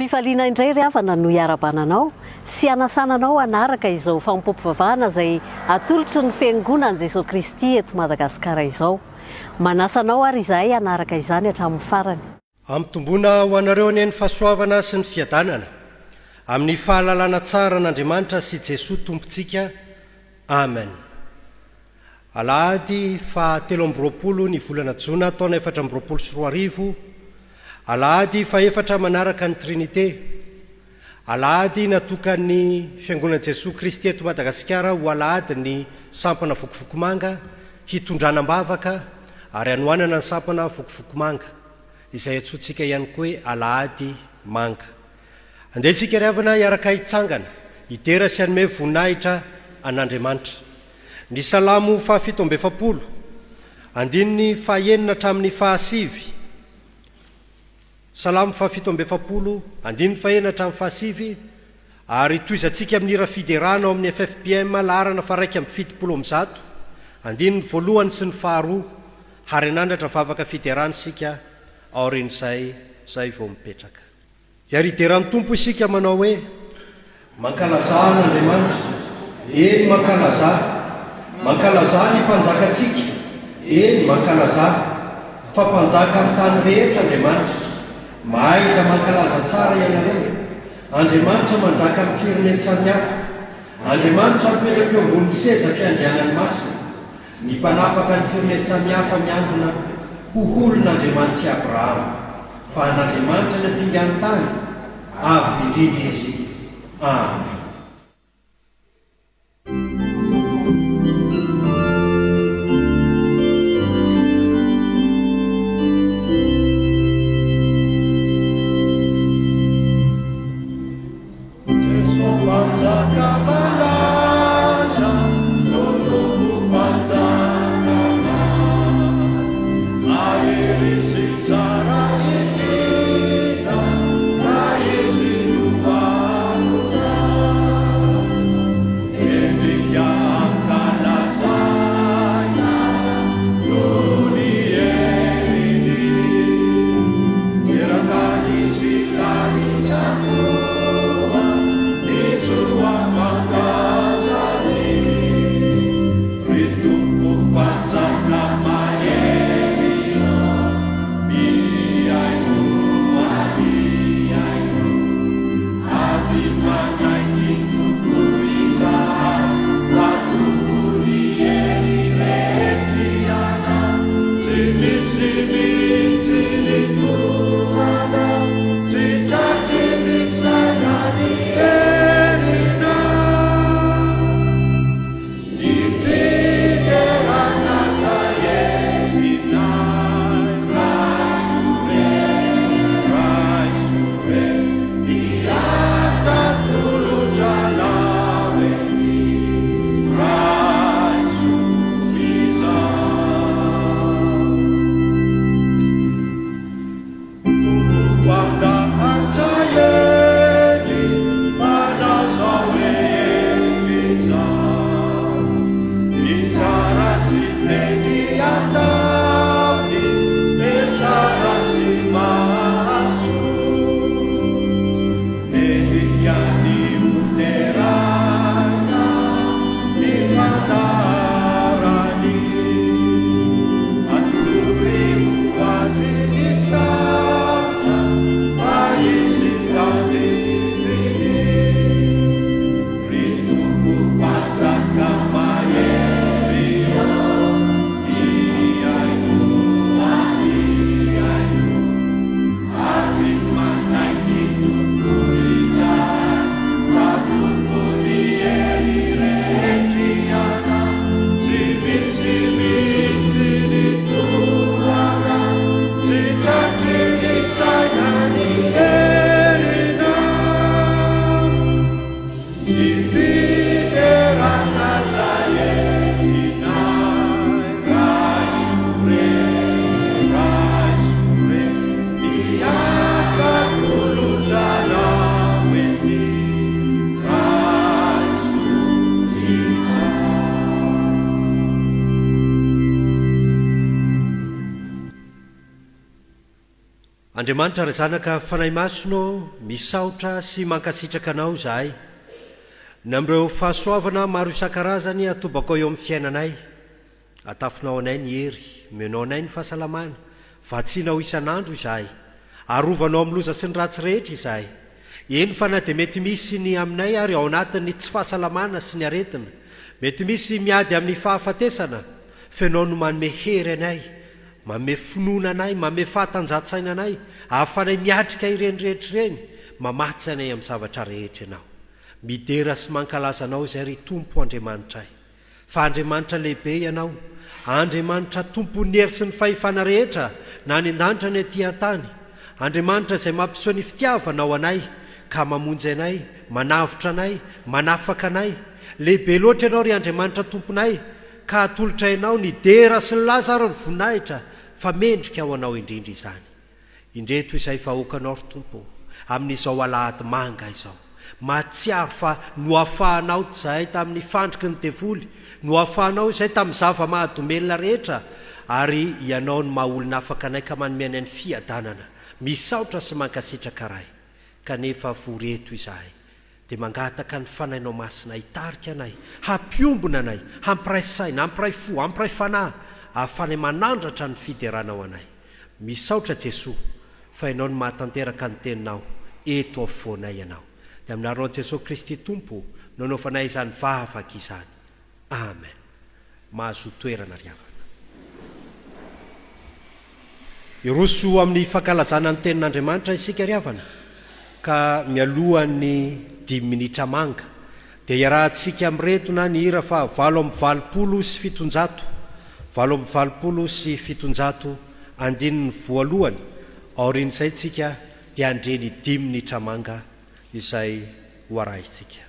Fotoampivaliana indray ry havana no hiarabananao sy anasananao anaraka izao fampiompivavahana izay atolotry ny fiangonan'i Jesosy Kristy eto Madagasikara izao. Manasanao ary izahay anaraka izany hatramin'ny farany. Ampitomboana ho anareo ny fahasoavana sy ny fiadanana amin'ny fahalalana tsara n'Andriamanitra sy Jesosy tompontsika. Amen. Alahady fa 13 ny volana Jona taona 2024. Alahady fa 4 manaraka ny Trinité. Alahady natokany fiangonan'i Jesosy Kristy eto Madagasikara ho alahady ny sampana vokovokomanga hitondranam-bavaka ary anoanana ny sampana vokovokomanga izay atsotsika ihany koa hoe alahady manga. Andehantsika riavana hiaraka hitsangana hidera sy hanome voninahitra an'Andriamanitra. Ny salamo 770 andininy 9 hatramin'ny 9. Salamo 770 andininy 9 hatramin'ny 9 ary toizantsika amin'ny hira fiderana ao amin'ny FJKM laharana 170 andininy 1 sy ny 2 harenandratra vavaka fiderana isika aorin'izay zay vao mipetraka. Ary hideran'ny tompo isika manao hoe mankalaza n'Andriamanitra, eny mankalaza, mankalaza ny mpanjakatsika, eny mankalaza fa mpanjaka amin'ny tany rehetra Andriamanitra. Mahaiza mankalaza tsara ianareo, Andriamanitra manjaka amin'ny firenena samihafa, Andriamanitra mipetraka eo ambony seza fiandrianany masina, ny mpanapaka ny firenena samihafa miangona ho olon'Andriamanitra Abrahama, fa n'Andriamanitra ny ampingany tany avy indrindra izy. Amen. Andriamanitra ry zanaka fanahy masonao misaotra sy mankasitraka anao zahay ny am'ireo fahasoavana maro isan-karazany atobako eo amin'ny fiainanay. Atafinao anay ny hery, menao anay ny fahasalamana, vatsianao isan'andro izahay, arovanao amin'ny loza sy ny ratsy rehetra izahay. Eny fa na dia mety misy ny aminay ary ao anatin'ny tsy fahasalamana sy ny aretina, mety misy miady amin'ny fahafatesana, fenao no manome hery anay, manome finoana anay, manome fahatanjatsaina anay, ahafanay miatrika ireny rehetra ireny, mamatsy anay amin'ny zavatra rehetra ianao. Midera sy mankalaza anao izay ry Tompo Andriamanitra ay. Fa Andriamanitra lehibe ianao, Andriamanitra tompon'ny hery sy ny fahefana rehetra na ny an-danitra ny aty an-tany. Andriamanitra izay mampiseho ny fitiavanao anay ka mamonjy anay, manavotra anay, manafaka anay. Lehibe loatra ianao ry Andriamanitra tomponay ka atolotra ianao ny dera sy ny laza ary ny voninahitra fa mendrika ao anao indrindra izany. Indreto izay vahoakanao ry Tompo amin'izao alahady manga izao. Mahatsiaro fa noafahanao zahay tamin'ny fandriky ny devoly, noafahanao izay tamin'ny zava-mahadomelona rehetra, ary ianao no mahaolona afaka anay ka manome anay ny fiadanana, misaotra sy mankasitraka ray. Kanefa voreto izahay dia mangataka ny fanainao masina hitarika anay, hampiombona anay, hampiray saina, hampiray fo, hampiray fanahy, ahafanay manandratra ny fideranao anay. Misaotra Jesoa fa ianao no mahatanteraka ny teninao eto afovoanay ianao. Dia amin'ny aranao Jesosy Kristy Tompo no anaovanay izany vavaka izany. Amen. Mahazo toerana ry havana. Iroso amin'ny fankalazana ny tenin'Andriamanitra isika ry havana, ka mialohan'ny 10 minitra manga dia iarahantsika amiretona ny hira fa 820 sy 700, 820 sy 700 andininy voalohany. Aorian'izay tsika dia andreny 10 minitra manga izay hoarahintsika.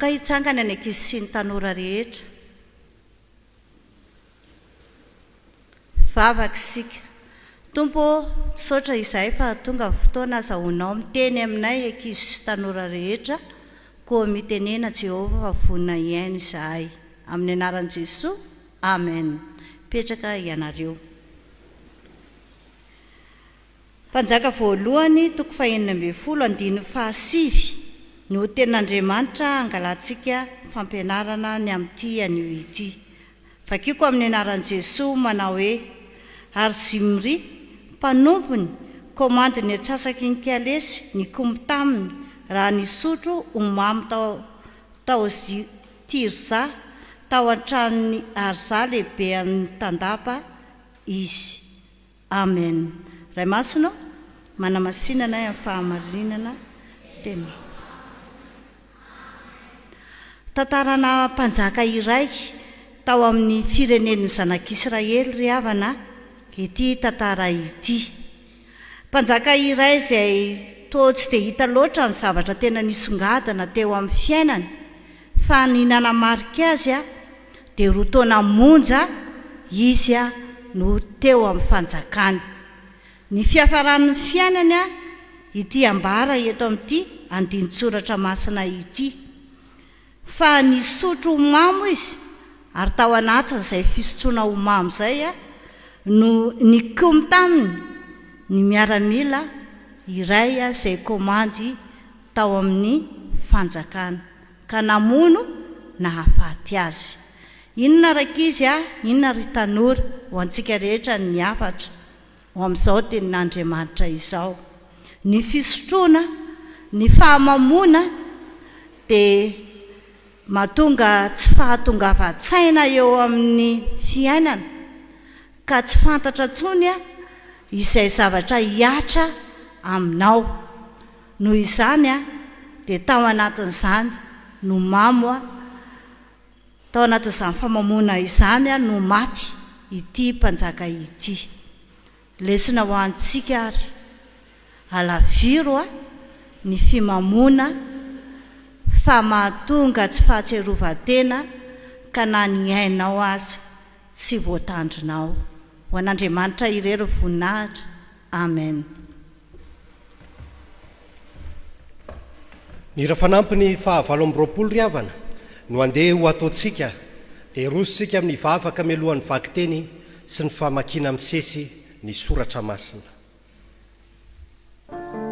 Hitsangana ny ankizy sy ny tanora rehetra. Vavaka isika. Tompo, misaotra izahay fa tonga fotoana azahoanao miteny aminay ankizy sy tanora rehetra, koa mitenena Jehovah fa vonina iaino izahay. Amin'ny anaran'i Jesoa, amen. Petraka ianareo. Mpanjaka voalohany, toko 420:5. Ny tenin'Andriamanitra angalantsika fampianarana ny amin'ity anio ity. Vakiko amin'ny anaran'i Jesoa manao hoe: ary Zimri, mpanompony, komandy ny atsasaky ny kalesy, ny komy taminy, raha ny sotro omamy tao Tirza, tao an-tranony Arza lehibe amin'ny tandapa izy. Amen. Ray masonao, manamasinana amin'ny fahamarinana tena. Tantarana mpanjaka iray tao amin'ny firenen'ny zanak'Israely ry havana ity tantara ity. Mpanjaka iray izay toa tsy dia hita loatra ny zavatra tena nisongadana teo amin'ny fiainany, fa ny nanamarika azy dia roa taona monja izy no teo amin'ny fanjakany. Ny fiafaran'ny fiainany ity ambara eto amin'ity andinin-tsoratra masina ity. Fa ny sotro umamo izy, ary tao anatin'izay fisotroana umamo izay no ny komy taminy, ny miaramila iray izay komandy tao amin'ny fanjakana, ka namono na hafaty azy. inona raka izy a inona ry tanora ho antsika rehetra ny afatra ho amin'izao tenin'andriamanitra izao ny fisotroana ny fahamamona dia mahatonga tsy fahatongavan-tsaina eo amin'ny fiainana ka tsy fantatra ntsony a izay zavatra hiatra aminao noho izany a dia tao anatin'izany no mamo a tao anatin'izany famamona izany a no maty ity mpanjaka ity lesona ho antsika ary alaviro a ny fimamona fa mahatonga tsy fahatserovan-tena ka na ny ainao azy tsy voatandrinao ho an'Andriamanitra irery voninahitra amen. Ny rafanampiny fahavalo amby roapolo ry havana no andeha ho ataontsika dia rositsika amin'ny vavaka mialohan'ny vakiteny sy ny famakina misesy ny soratra masina. Thank you.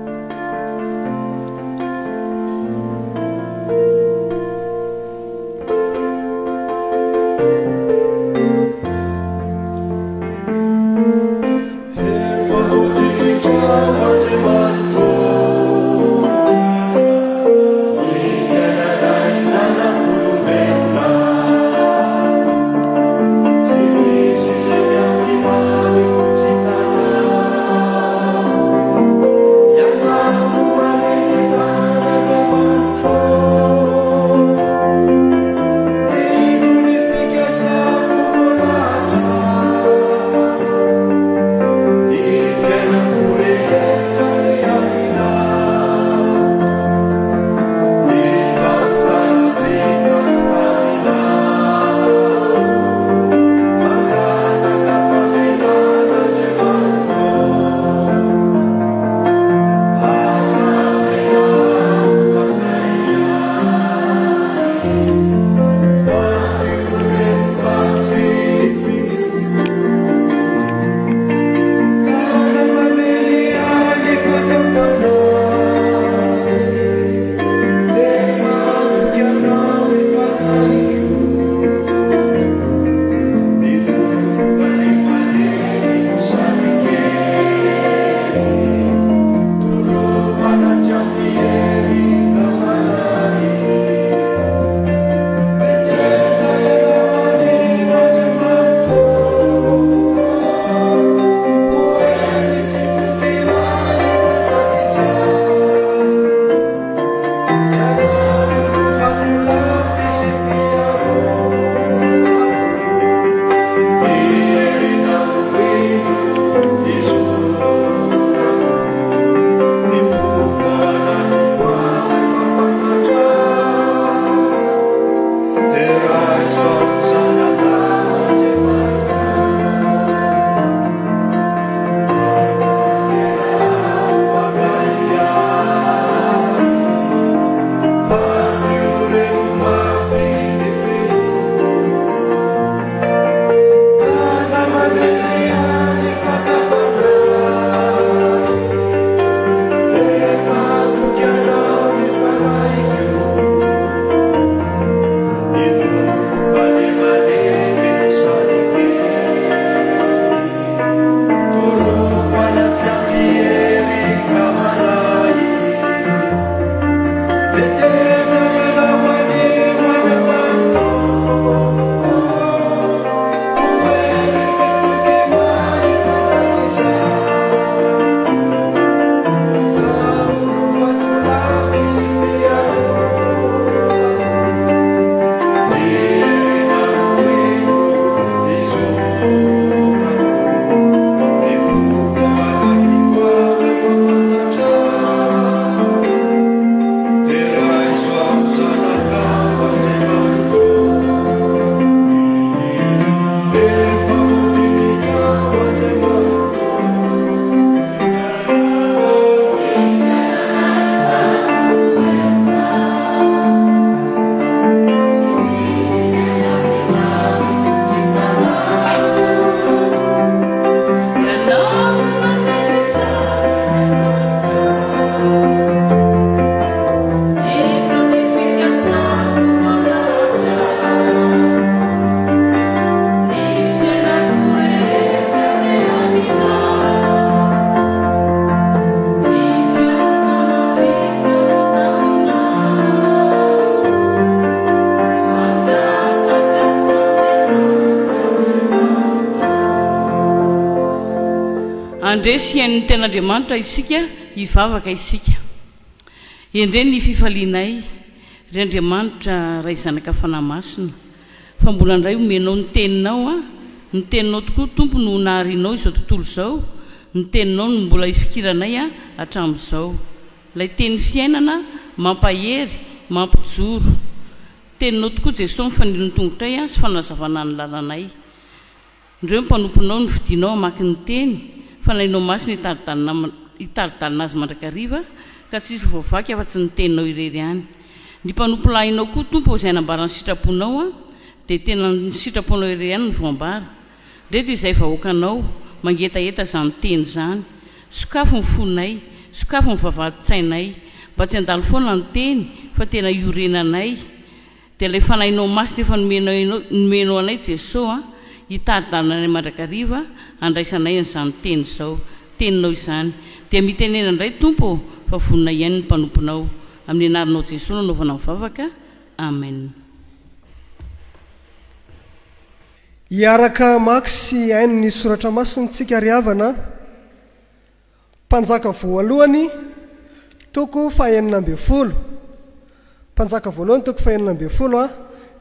andresy ain'ny ten'andriamanitra isika hivavaka isika endre ny fifalianay ry andriamanitra ray zanaka fanahy-masina fa mbola indray omenao ny teninao ny teninao tokoa tompo no naharinao izao tontolo izao ny teninao no mbola ifikiranay hatramin'izao ilay teny fiainana mampahery mampijoro teninao tokoa jesosy mifanilo ny tongotray sy fanazavana ny lalanay indreo mpanomponao ny vidinao amaky ny teny fanainao masina hitaridalina azy mandrakariva ka tsisy voavaky afa-tsy ny teninao irery ihany ny mpanompo-lahinao koa tompo izay anambara ny sitraponao dia tena ny sitraponao irery ihany ny voambara reto izay vahoakanao mangetaeta izany teny izany sokafo ny fonay sokafo ny vavahady-tsainay mba tsy handalo foana ny teny fa tena iorenanay dia ilay fanainao masina efa nomenao anay jesosy hitaridalina anay mandrakariva andraisanay an'izany teny izao teninao izany dia mitenena indray tompo fa vonina ihany ny mpanomponao amin'ny anaranao jesosy nanaovana mivavaka amen. Iaraka maky sy hainy ny soratra masintsika ry havana mpanjaka voalohany toko fahaenina ambin'ny folo mpanjaka voalohany toko fahaenina ambin'ny folo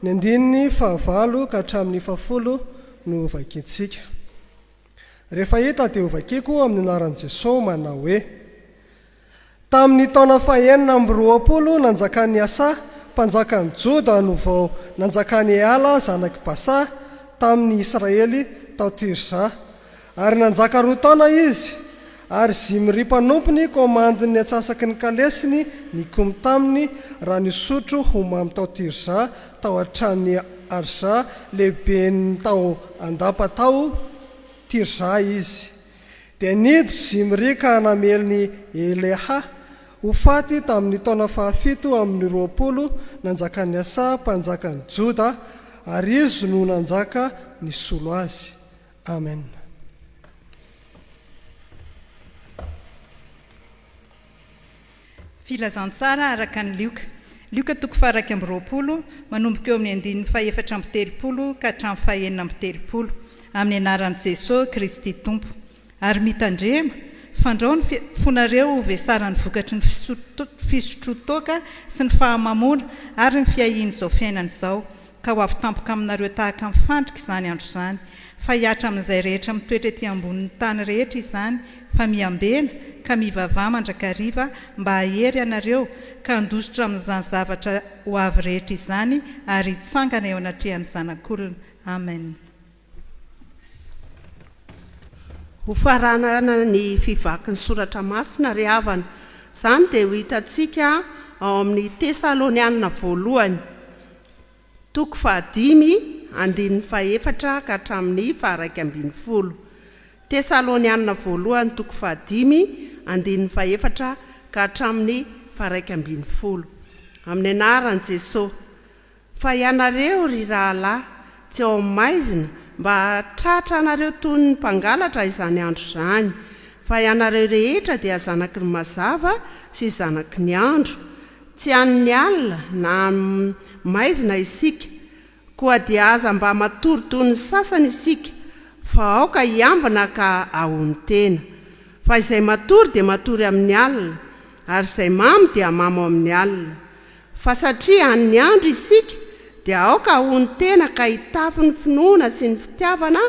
ny andininy fahavalo ka hatramin'ny fahafolo no vakintsika. Rehefa hita dia ho vakiko amin'ny anaran'i Jesosy manao hoe tamin'ny taona fahaenina amby 20 nanjakany Asa mpanjakany Joda no vao nanjakany Eala zanaky Basa tamin'ny Israely tao Tirza ary nanjaka 2 taona izy ary Zimri mpanompony komandiny atsasaky ny kalesiny nikomy taminy raha nisotro homamy tao Tirza tao an-tran'ny Arza lehibeny tao andapa tao Tirza izy dia niditra Zimri ka namely ny Eleha ho faty tamin'ny taona fahafito amin'ny 20 nanjakany Asa mpanjakany Joda ary izy no nanjaka ny solo azy. Amen. Filazantsara araka ny Lioka toko faha 20 manomboka eo amin'ny andininy faha 430 ka hatramin'ny faha 930 amin'ny anaran'i Jesosy Kristy Tompo ary mitandrema fandrao ny fonareo ho vesarany vokatry ny fisotrotoka sy ny fahamamona ary ny fiahiny izao fiainana izao ka ho avy tampoka aminareo tahaka mifandrika izany andro izany fa hiatra amin'izay rehetra mitoetra ety ambonin'ny tany rehetra izany fa miambena ka mivavaha mandrakariva mba hahery anareo ka handositra amin'izany zavatra ho avy rehetra izany ary hitsangana eo anatrehan'ny zanak'olona. Amen. Ho faranana ny fivakin'ny soratra masina ry havana izany dia ho hitantsika ao amin'ny Tesalonianina voalohany toko 5 andininy faha 4 ka hatramin'ny faha 12. Tesalonianina voalohany toko 5 andininy faha 4 ka hatramin'ny faha 12 amin'ny anaran'i Jesosy. Fa ianareo ry rahalahy tsy ao maizina mba tratra anareo toy ny mpangalatra izany andro izany fa ianareo rehetra dia zanaky ny mazava sy zanaky ny andro tsy an'ny alina na maizina isika koa dia aza mba matory toy ny sasany isika fa aoka hiambana ka ahony tena fa izay matory dia matory amin'ny alina ary izay mamy dia mamy amin'ny alina fa satria an'ny andro isika dia aoka ahony tena ka hitafy ny finoana sy ny fitiavana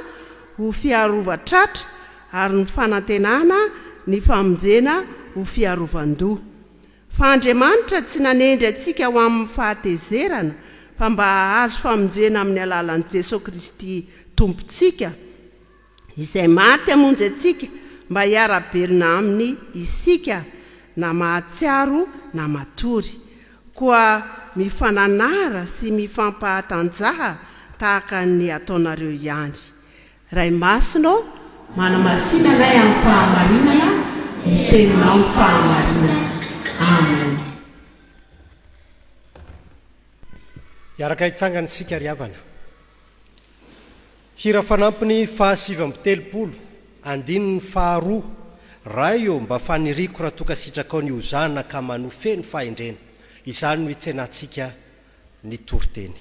ho fiarovatratra ary ny fanantenana ny famonjena ho fiarovan-doha fa Andriamanitra tsy nanendry antsika ho amin'ny fahatezerana fa mba azo famonjena amin'ny alalan'i Jesosy Kristy tompontsika izay maty hamonjy antsika mba hiara-berina aminy isika na mahatsiaro na matory koa mifananara sy mifampahatanjaha tahaka ny ataonareo ihany. Ray masino manamasinanay amin'ny fahamarinana miteninao amin'ny fahamarinana. Amen. Iaraka hitsangana isika ry havana. Hira fanampiny faha 730 andininy faha 2 raha eo mba faniriko raha toka sitraka ao ny hozana ka manofeny fahendrena izany no hitsenantsika ny toriteny.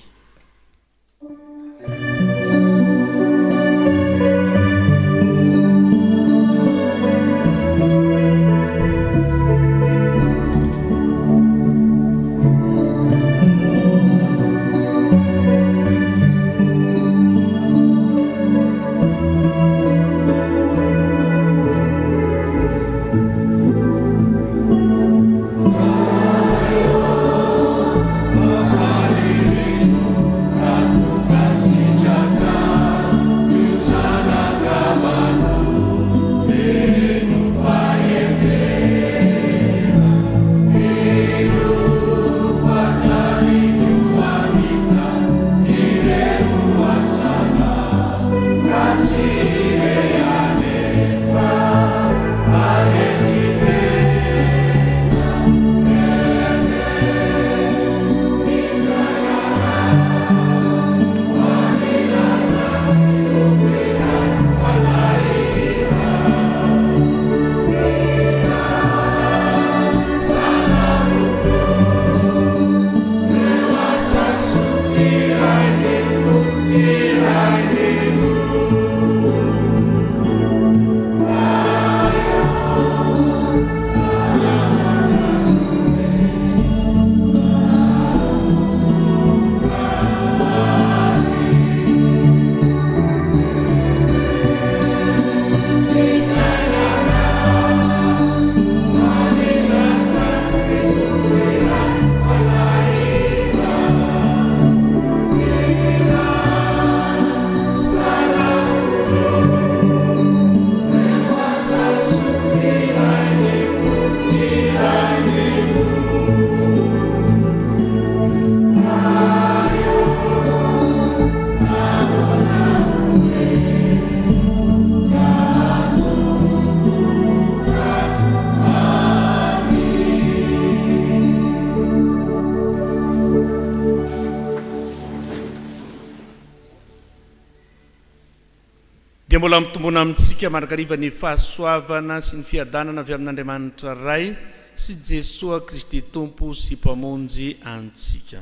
dia mbola mitombona amintsika manrakariva ny fahasoavana sy ny fiadanana avy amin'Andriamanitra ray sy Jesosy Kristy tompo sy mpamonjy antsika.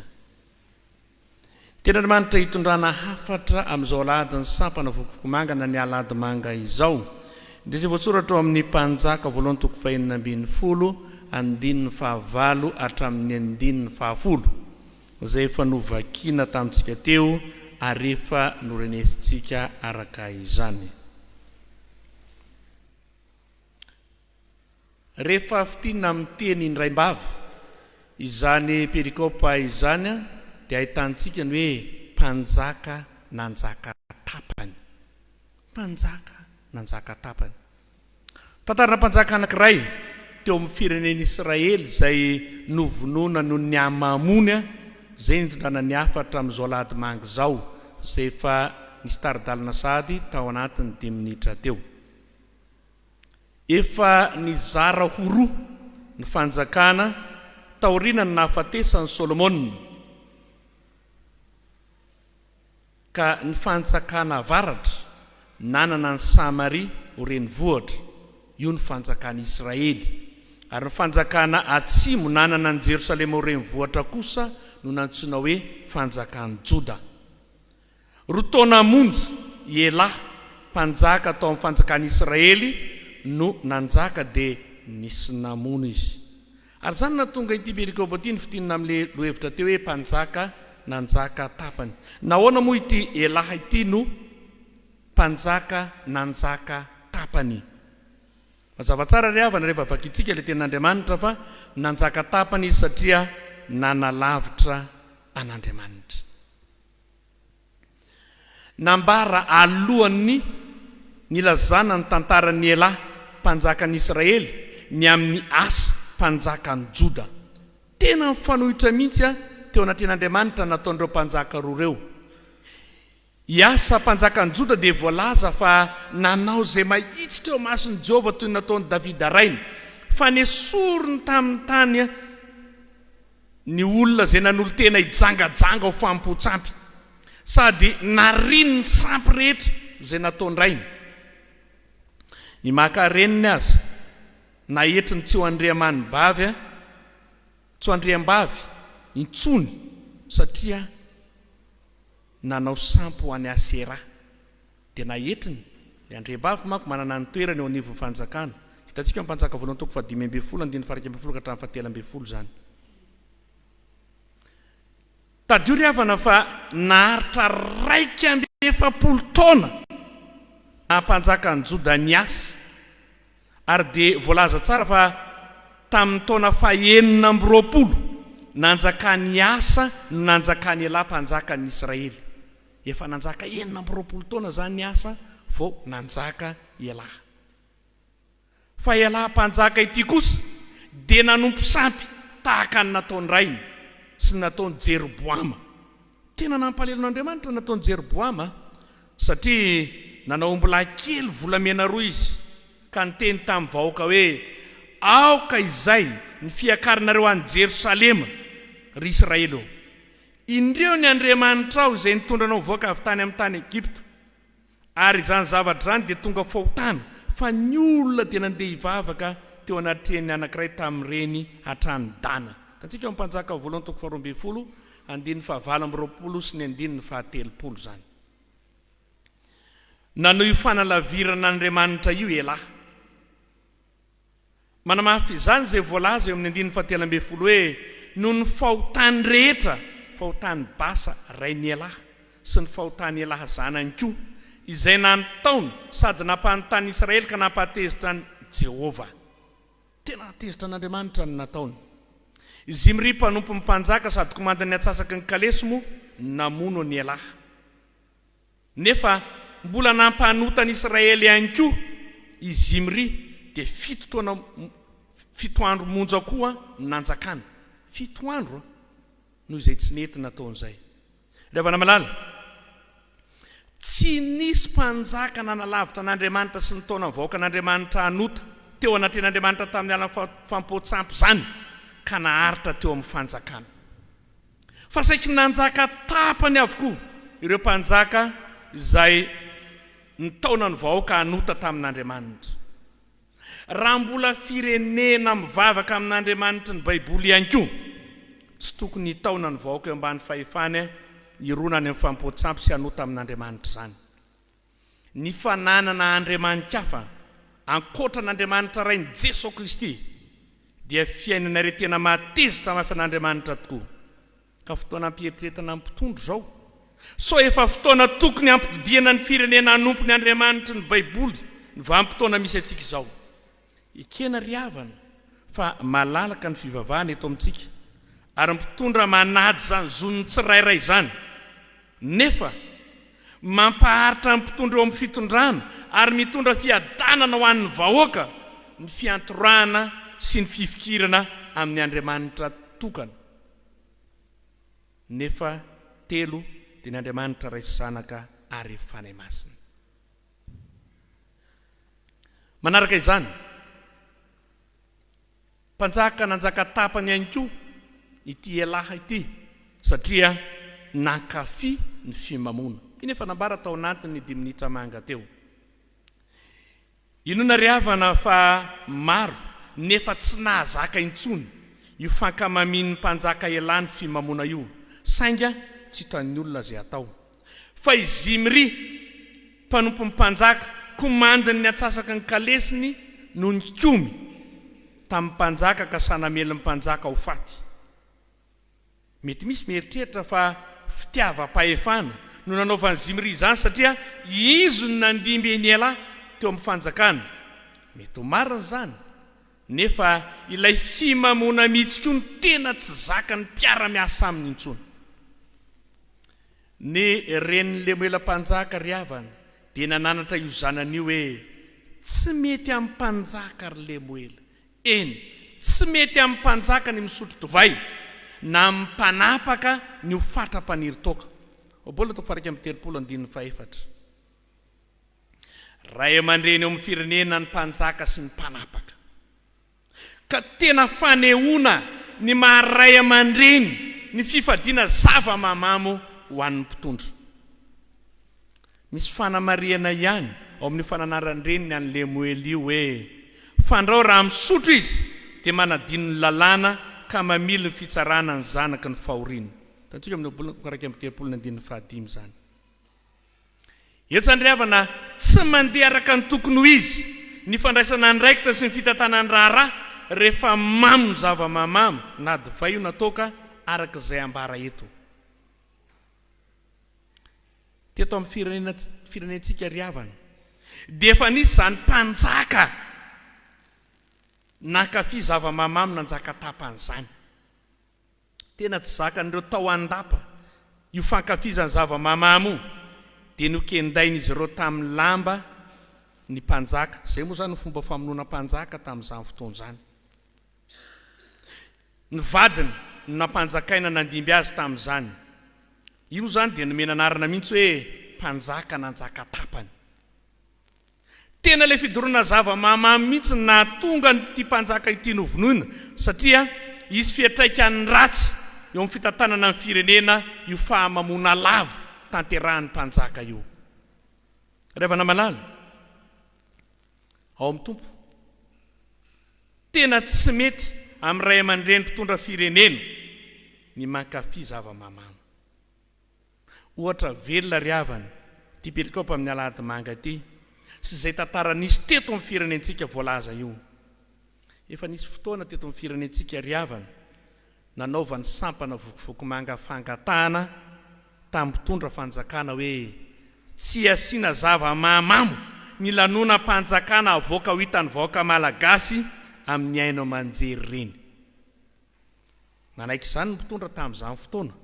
Tena Andriamanitra hitondrana hafatra amin'izao aladiny sampana vokovoko manga na ny alady manga izao. Dia izay voatsoratra ao amin'ny Mpanjaka voalohany toko 2:10 andininy 9 hatramin'ny 10:10 izay efa novakiana tamintsika teo ary efa norenesintsika araka izany. Rehefa fitina amin'ny teny Indraimbava izany perikopa izany dia ahitantsika ny hoe mpanjaka nanjaka tapany. Mpanjaka nanjaka tapany. Tantarana mpanjaka anankiray teo amin'ny firenen'i Israely izay novonoana noho ny amamony izay nitondrana ny hafatra amin'izao alady manga izao izay efa nisy taridalina sady tao anatin'ny 10 minitra teo. Efa nizara ho roa ny fanjakana taoriana ny nahafatesan'i Solomon, ka ny fanjakana avaratra nanana ny Samaria ho renivohitra, io ny fanjakana Israely, ary ny fanjakana atsimo nanana ny Jerosalema ho renivohitra kosa no nantsoina hoe fanjakana Joda. Rotaona monja Ela mpanjaka tao amin'ny fanjakana Israely no nanjaka dia nisy namona izy. Ary zany natonga ity perikopa ity ny fitinina amin'ile lohevitra teo hoe mpanjaka nanjaka tapany. Nahoana moa ity Ela ity no mpanjaka nanjaka tapany? Mazava tsara ry havana rehefa vakitsika ilay tenin'Andriamanitra fa nanjaka tapany izy satria nanalavitra an'Andriamanitra. Nambara alohan'ny nilazana ny tantaran'ny Ela mpanjakan'i Israely ny amin'ny asa mpanjakan'i Joda. Tena mifanohitra mihitsy teo anatin'Andriamanitra nataon'ireo mpanjaka roa reo. Iasa mpanjakan'i Joda dia voalaza fa nanao zay mahitsy teo mason'i Jehova toy ny nataon'i Davida rainy, fa nesorony tamin'ny tany ny olona zay nanolo tena hijangajanga ho fampotsampy, sady nariny ny sampy rehetra zay nataony rainy. Ny makareniny azy nahetry ny tsy ho andriamanimbavy, tsy ho andriambavy intsony satria nanao sampy ho any Asera. Dia nahetriny ny andriambavy manko manana ny toerany eo anivon'ny fanjakana. Hitantsika mpanjaka voalohany toko 5:12 andiny 12 ka hatramin'ny 17 zany. Tadio ry havana fa naharitra 140 taona mpanjaka ny Joda ny asa, ary dia voalaza tsara fa tamin'ny taona 920 nanjaka ny asa no nanjaka ny Ela mpanjaka ny Israely. Efa nanjaka 920 taona zany ny asa vao nanjaka Ela. Fa Ela mpanjaka ity kosa dia nanompo sampy tahaka ny nataony rainy sy nataony Jeroboama. Tena nampalelon'Andriamanitra nataony Jeroboama satria nanao mbola kely volamena roa izy, ka niteny tamin'ny vahoaka hoe aoka izay ny fiakarinareo any Jerosalema ry Israely. Indreo ny Andriamanitra ao izay nitondranao mivoaka avy tany amin'ny tany Egipta, ary izany zavatra zany dia tonga fahotana fa ny olona dia nandeha hivavaka teo anatreny anankiray tamin'ireny hatrany Dana. Tatsika mpanjaka voalohany toko 12 andiny 9:20 sy ny andiny 13 zany. Nanao io fanalavirana Andriamanitra io Ela. Manamafy izany zay voalaza eo amin'ny andiny 13 hoe no ny fahotany rehetra, fahotany basa rainy Ela sy ny fahotany Ela zanany koa, izay nataony sady nampanontany Israely ka nampatezitra ny Jehova. Tena natezitra an'Andriamanitra ny nataony. Zimri mpanompo mpanjaka sady komandany atsasaky ny kalesimo namono ny Ela. Nefa mbola nampanotany Israely ihany koa i Zimri dia 7 andro monja koa nanjakany. 7 andro noho izay tsy nety nataon'izay. Rehefa malala tsy nisy mpanjaka nanalavitra an'Andriamanitra sy ny taona vahoaka an'Andriamanitra anota teo anatin'Andriamanitra tamin'ny ala fampotsampy zany ka naharitra teo amin'ny fanjakana. Fa saiky nanjaka tapany avokoa ireo mpanjaka izay ny taona ny vahoaka hanota tamin'Andriamanitra. Raha mbola firenena mivavaka amin'Andriamanitra ny Baiboly ihany koa, tsy tokony taona ny vahoaka eo ambany fahefany irona any amin'ny fampoatsampy sy hanota amin'Andriamanitra zany. Ny fananana Andriamanitra hafa ankoatra n'Andriamanitra rainy Jesosy Kristy dia fiainana retena matezitra mafy an'Andriamanitra tokoa. Ka fotoana ampieritetana mpitondro zao, so efa fotoana tokony ampididihana ny firenena anompony Andriamanitra ny Baiboly ny vanim-potoana misy atsika izao. Ekena ry havana fa malalaka ny fivavahana eto amintsika ary mpitondra manady zany zon'ny tsirairay zany, nefa mampaharitra mpitondra eo amin'ny fitondrana ary mitondra fiadanana ho an'ny vahoaka ny fiantorana sy ny fifikirana amin'ny Andriamanitra tokana. Nefa telo dia ny Andriamanitra ray sy zanaka ary fanahy masina. Manaraka izany, mpanjaka nanjaka tapany ihany koa ity elaha ity satria nankafy ny fimamona. Iny efa nambara tao anatiny 10 minitra manga teo. Inona ry havana fa maro nefa tsy nahazaka intsony io fankamamin'ny mpanjaka elany fimamona io, sainga tsy hitan'ny olona zay atao. Fa izimry mpanompo mpanjaka komandiny ny atsasaka ny kalesiny no ny komy tamin'ny mpanjaka ka sanamely mpanjaka ho faty. Mety misy mieritreritra fa fitiavam-pahefana no nanaovany Zimri izany satria izy no nandimby eny ela teo amin'ny fanjakana. Mety ho marina zany, nefa ilay fimamona mihitsy koa ny tena tsy zaka ny mpiara-miasa aminy intsony. Ny ren'ny lemoelam-panjaka ry havana dia nananatra io zanany io hoe tsy mety amin'ny mpanjaka ry lemoela. Eny, tsy mety amin'ny mpanjaka ny misotro divay na mpanapaka ny ho fatra-paniry toka. Obola toko faraka amin'ny 3:4. Ray aman-dreny eo amin'ny firenena ny mpanjaka sy ny mpanapaka. Ka tena fanehoana ny maharay aman-dreny ny fifadiana zava-mamamo ho an'ny mpitondra. Misy fanamariana ihany ao amin'ny fananaran-dreny ny an'ny lemoely io hoe fandrao raha misotro izy dia manadino ny lalàna ka mamily ny fitsarana ny zanaka ny fahoriana. Tantsika amin'ny obolana faraka amin'ny 3:5 zany. Eto zany ry havana tsy mandeha araka ny tokony ho izy ny fandraisana andraikitra sy ny fitatana ny raharaha rehefa mamo ny zava-mamamo na divay io natoka araka izay ambara eto. Teto amin'ny firenentsika ry havana dia efa nisy zany mpanjaka nankafy zava-mamamo nanjaka tapany zany. Tena tsy zakan'ireo tao andapa io fankafizany zava-mamamo dia nokendainy izy ireo tamin'ny lamba ny mpanjaka. Zay moa zany ny fomba famonoana mpanjaka tamin'izany fotoana zany. Ny vadiny no nampanjakaina nandimby azy tamin'izany. Io zany dia nomena anarana mihitsy hoe mpanjaka nanjaka tapany. Tena le fidorona zava-mamamo mihitsy nahatonga nyty mpanjaka ity novonoina satria izy fiatraikany ratsy eo amin'ny fitantanana amin'ny firenena io fahamamona lava tanterahan'ny mpanjaka io. Revana malala ao amin'ny tompo, tena tsy mety amin'ny ray aman-dreny mpitondra firenena ny mankafy zava-mamamo. Ohatra velona ry havana ty perikopa amin'ny alahady manga ty sy zay tantara nisy teto amin'ny firenentsika voalaza io. Efa nisy fotoana teto amin'ny firenentsika ry havana nanaovany sampana vokivoko manga fangatahana tamin'ny mpitondra fanjakana hoe tsy asiana zava-mamamo ny lanona mpanjakana avoaka ho hitany vahoaka malagasy amin'ny aino aman-jery reny. Nanaiky izany ny mpitondra tamin'izany fotoana.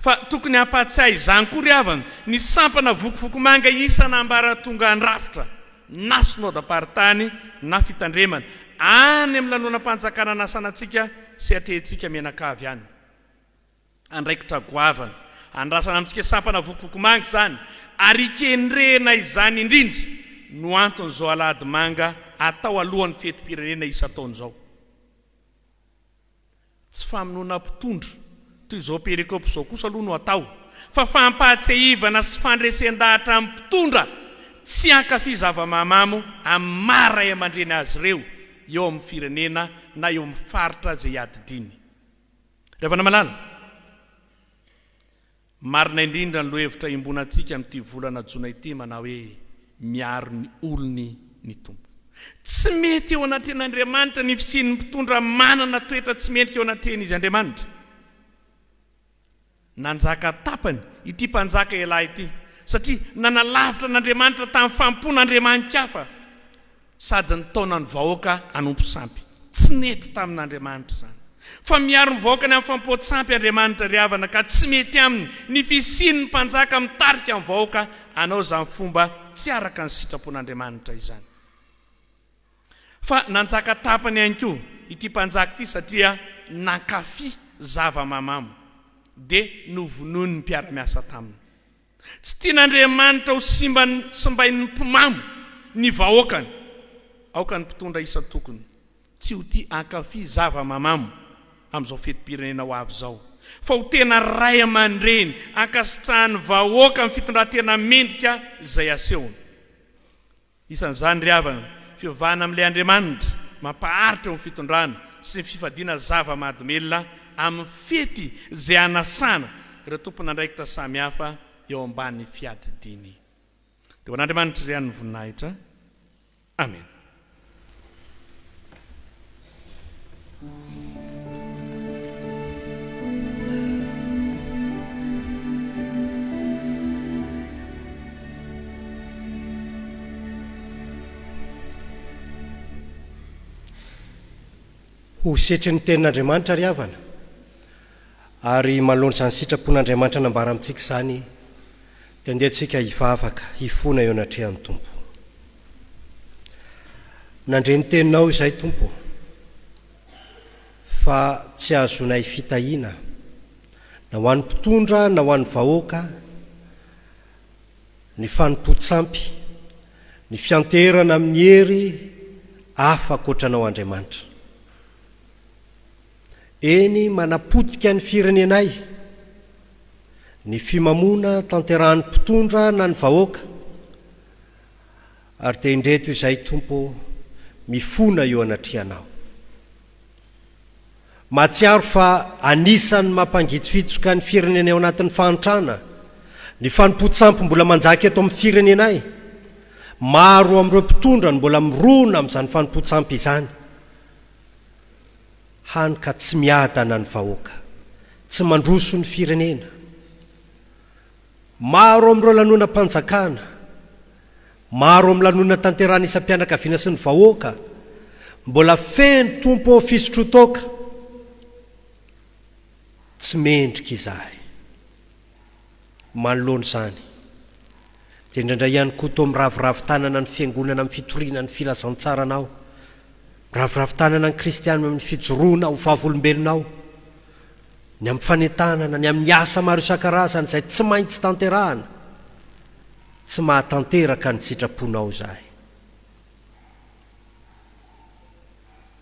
Fa tokony hampatsiahy izany koa ry havana ny sampana vokivoko manga isana ambara tonga andrafitra na synodam-paritany na fitandremana any amin'ny lanona mpanjakana nasanantsika sy atrehintsika menakavy any. Andraikitra goavana andrasana amintsika sampana vokivoko manga izany ary kendrena izany indrindra no anton'izao alahady manga atao alohan'ny fetim-pirenena isa-taon'izao. Tsy famonoana mpitondra toy izao perikopy izao kosa aloha no atao, fa fampahatsehivana sy fandresen-dahatra amin'ny mpitondra tsy ankafy zava-mahamamo amin'ny maray aman-dreny azy ireo eo amin'ny firenena na eo amin'ny faritra zay adidiny. Rehefa namalala marina indrindra ny lohevitra imbonantsika amin'ity volana jona ity manao hoe miaro ny olony ny tompo. Tsy mety eo anatin'Andriamanitra ny fisian'ny mpitondra manana toetra tsy mendrika eo anatin'izy Andriamanitra. Nanjaka tapany ity mpanjaka elahy ity satria nanalavitra n'Andriamanitra tamin'ny fampon'Andriamanikafa sady ny taonany vahoaka anompo sampy. Tsy nety tamin'Andriamanitra zany. Fa miaro ny vahoaka ny amin'ny fampoatsampy Andriamanitra ry havana ka tsy mety aminy ny fisian'ny mpanjaka mitarika amin'ny vahoaka anao zany fomba tsy araka ny sitrapon'Andriamanitra izany. Fa nanjaka tapany ihany koa ity mpanjaka ity satria nankafy zava-mahamamo dia novonoiny ny mpiara-miasa taminy. Tsy tian'Andriamanitra ho simbain'ny mpimamo ny vahoakany aoka ny mpitondra isa tokony tsy ho tia ankafy zava-mahamamo amin'izao fetim-pirenena ho avy zao, fa ho tena ray aman-dreny ankasitrahany vahoaka amin'ny fitondran-tena mendrika izay asehony. Isan'izany ry havana fivavahana amin'ilay Andriamanitra mampaharitra eo amin'ny fitondrana sy ny fifadiana zava-mahadomelona amin'ny fety izay anasana ireo tompon'andraikitra samihafa eo ambanin'ny fiadidiny. Dia ho an'Andriamanitra ry an'ny voninahitra. Amen. Ho setry ny tenin'Andriamanitra ry havana ary manoloana izany sitrapon'Andriamanitra nambara amintsika izany dia andehantsika hivavaka hifona eo anatrehan'ny Tompo. Nandre ny teninao izay Tompo fa tsy azonay fitahiana na ho an'ny mpitondra na ho an'ny vahoaka, ny fanompo-tsampy, ny fianterana amin'ny hery hafa ankoatranao Andriamanitra. Eny manapotika ny firenenay, ny fimamona tanterahan'ny mpitondra na ny vahoaka, ary dia indreto izay Tompo mifona eo anatrehanao. Mahatsiaro fa anisan'ny mampangitsofitsoka ny firenena eo anatin'ny fahantrana, ny fanompo-tsampy mbola manjaka eto amin'ny firenenay. Maro amin'ireo mpitondra ny mbola mirona amin'izany fanompo-tsampy izany. Hany ka tsy miadana ny vahoaka, tsy mandroso ny firenena. Maro amin'ireo lanonam-panjakana, maro amin'ny lanonana tanterahana isam-pianakaviana sy ny vahoaka, mbola feno Tompo fisotro-toaka. Tsy mendrika izahay. Manoloana izany dia indraindray ihany koa toa miraviravin-tanana ny fiangonana amin'ny fitoriana ny filazantsaranao, miraviravin-tanana ny kristianina amin'ny fijoroana ho vavolombelonao, ny amin'ny fanentanana, ny amin'ny asa maro isan-karazany izay tsy maintsy tanterahana, tsy mahatanteraka ny sitraponao izahay.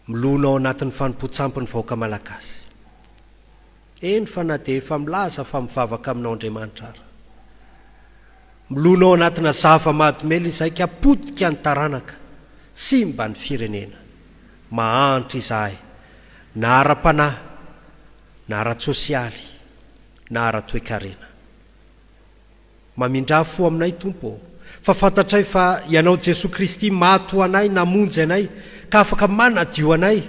Milonao anatin'ny fanompo-tsampy ny vahoaka malagasy. Eny fa na dia efa milaza fa mivavaka aminao Andriamanitra ara. Milonao anatina zava-mahadomely izay ka potika ny taranaka sy mba ny firenena. Mahantra izahay na ara-panahy, na ara-tsosialy, na ara-toekarena. Mamindrafo aminay Tompo, fa fantatray fa ianao Jesosy Kristy maty ho anay, namonjy anay, ka afaka manadio anay,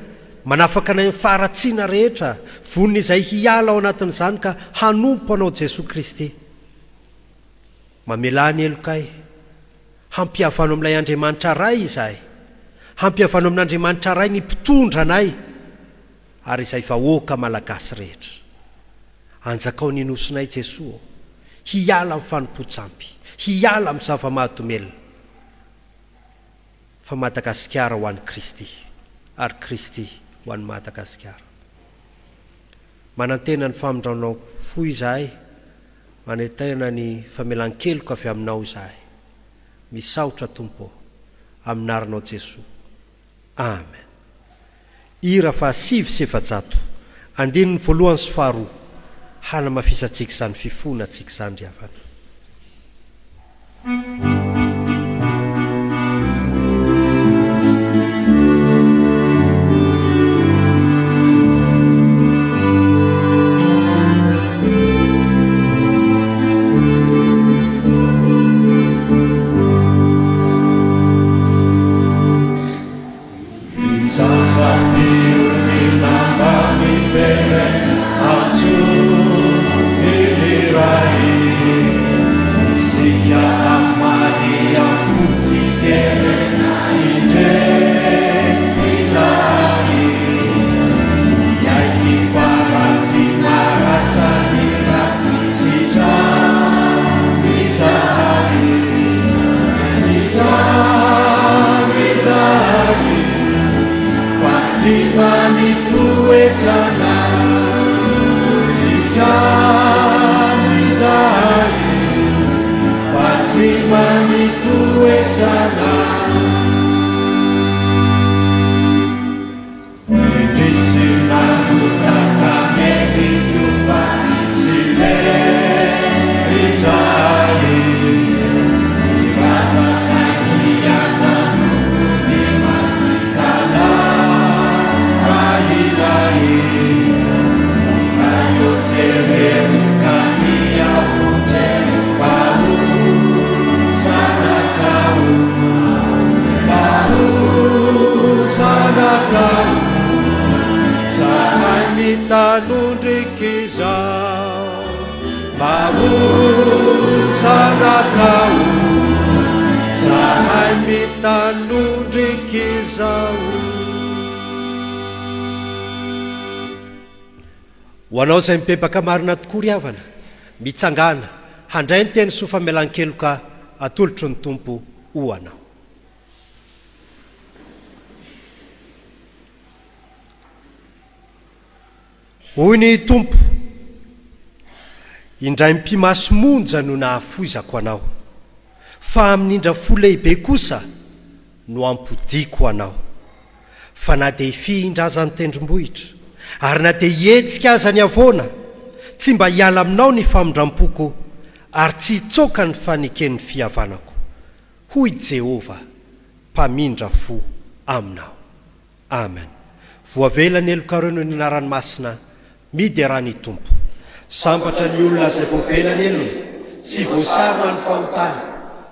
manafaka anay amin'ny faharatsiana rehetra, vonona izay hiala ao anatin'izany ka hanompo anao Jesosy Kristy. Mamelany elokay, hampihavano amin'ilay Andriamanitra ray izahay, hampihavano amin'Andriamanitra ray ny mpitondra anay, ary izay vahoaka malagasy rehetra. Anjakao ny nosinay Jesosy, hiala amin'ny fanompo-tsampy, hiala amin'ny zava-mahadomelona. Fa Madagasikara ho an'ny Kristy, ary Kristy ho an'ny Madagasikara. Manantena ny famindranao fo izahay, manentena ny famelan-keloka avy aminao izahay. Misaotra Tompo, aminaranao Jesosy. Amen. Hira fa 700 andininy voalohany sy faharoa, hanamafisantsika izany fifona antsika izany ry havana. mamonsanakao zahay mitanondriky zao. ho anao izay mipepaka marina tokoa ry havana, mitsangana handray ny teny sofa mialan-keloka atolotry ny tompo ho anao. hoy ny tompo, indray mpimasomonja no nahafoizako anao, fa amin'indra fo lehibe kosa no ampodiko anao. Fa na dia hifindrazany tendrombohitra ary na dia hietsika aza ny avoana, tsy mba hiala aminao ny famindrampoko ary tsy hitsoka ny fanekeny fihavanako. Hoy Jehova, mpamindra fo aminao. Amen. Voavela ny elokareo noho ny anaranymasina, midy arany tompo. Sambatra ny olona izay voavela ny elony, sy voasarona ny fahotany.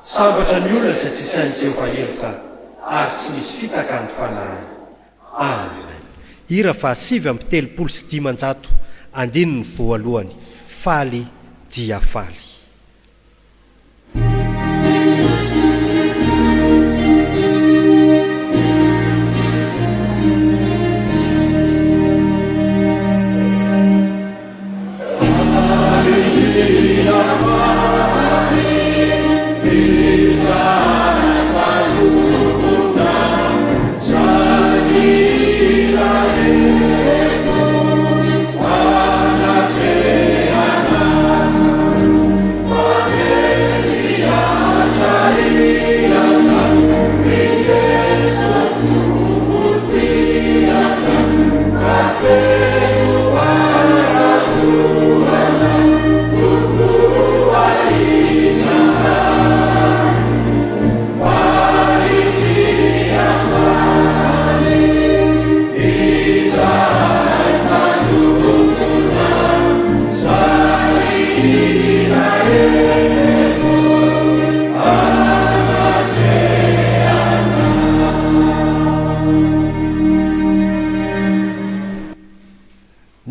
Sambatra ny olona izay tsy sain'i Jehova eloka, ary tsy misy fitaka ny fanahany. Amen. Hira fa 7:telopolo andiny ny voalohany. Faly dia faly.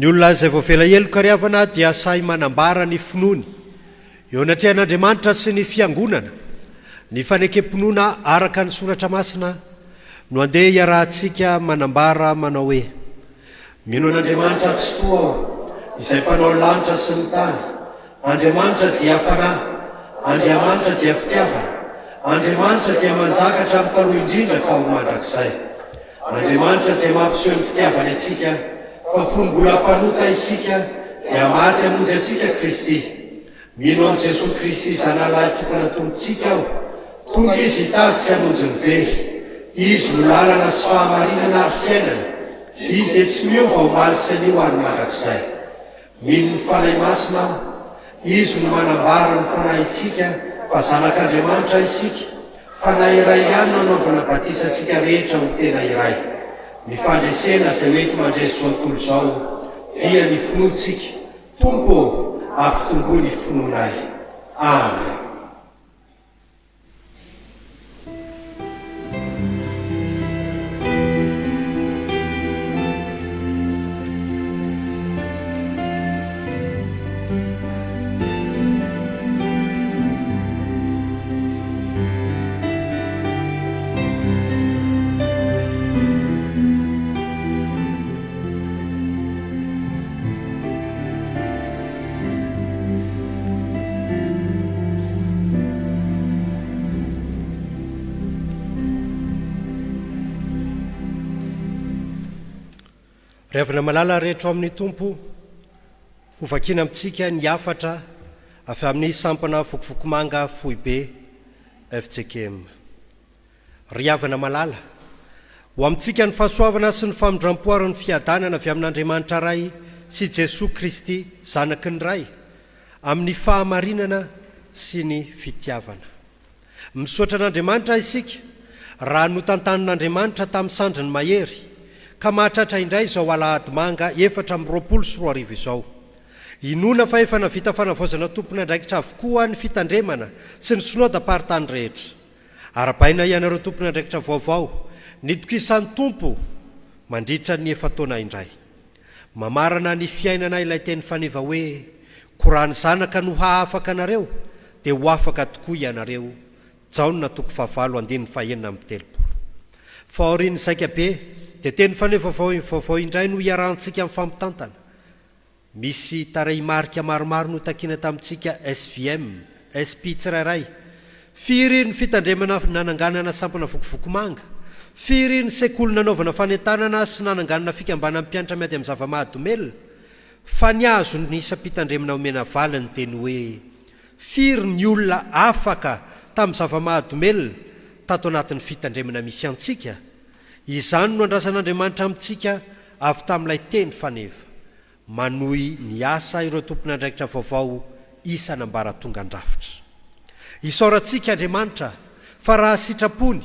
Ny olona izay voavela eloka ry havana dia sahy manambara ny finoany eo anatrehan'Andriamanitra sy ny fiangonana, ny fanekem-pinoana araka ny soratra masina no andeha iarahantsika manambara manao hoe: mino an'Andriamanitra tsy toa aho, izay mpanao lanitra sy ny tany. Andriamanitra dia fanahy, Andriamanitra dia fitiavana, Andriamanitra dia manjakatra amin'ny taloha indrindra ka ho mandrakizay. Andriamanitra dia mampiseho ny fitiavany atsika, fa fonimbolam-panota isika dia maty hamonjy atsika Kristy. Mino amin'i Jesosy Kristy zanalahy tokana tombontsika aho, tonga izy hitady tsy hamonjy ny very. Izy no lalana sy fahamarinana ary fiainana, izy dia tsy miova ho maly sy anio ary mandrakizay. Mino ny fanahy masina aho, izy no manambara ny fanahy isika fa zanak'Andriamanitra isika. Fanahy iray ihany no anaovana batisantsika rehetra ho tena iray. Ny fandresena izay mety mandresy zao tontolo izao dia ny finoantsika. Tompo, ampitomboa ny finoanay. Amen. Revana malala rehetra amin'ny tompo, ho vakina amintsika ny afatra avy amin'ny sampana fokofokomanga foibe FJKM. Ry havana malala, ho amintsika ny fahasoavana sy ny famindram-poarany fiadanana avy amin'Andriamanitra ray sy Jesosy Kristy zanaky ny ray, amin'ny fahamarinana sy ny fitiavana. Misaotra an'Andriamanitra isika raha notantanin'Andriamanitra tamin'ny sandriny mahery ka mahatratra indray izao alahady manga 4:24 izao. Inona fa efa navita fanavaozana tompona andraikitra avokoa ny fitandremana sy ny sonoadaparitany rehetra. Arabaina ianareo tompona andraikitra vaovao, nitokisan'ny tompo mandritra ny efa taona indray. Mamarana ny fiainana ilay teny faneva hoe: korany zanaka no haafaka anareo dia ho afaka tokoa ianareo. Jaona toko fahavalo andiny fahenina amin'ny telopolo. Faoriny saika be dia teny fanefa vaovao indray no hiarahantsika amin'ny fampitantana. Misy taray marika maromaro no takina tamintsika SVM, SP tsirairay. Firy ny fitandremana nananganana sampana vokovokomanga. Firy ny sekoly nanaovana fanentanana sy nananganana fikambanana mpianatra miady amin'ny zava-mahadomelona. Fa ny azo ny isa-pitandremana omena vala ny teny hoe firy ny olona afaka tamin'ny zava-mahadomelona tato anatin'ny fitandremana misy antsika. Izany no andrasan'Andriamanitra amintsika avy tamin'ilay teny fanefa. Manohy ny asa ireo tompon'andraikitra vaovao isanambara tonga andrafitra. Isaorantsika Andriamanitra fa raha sitrapony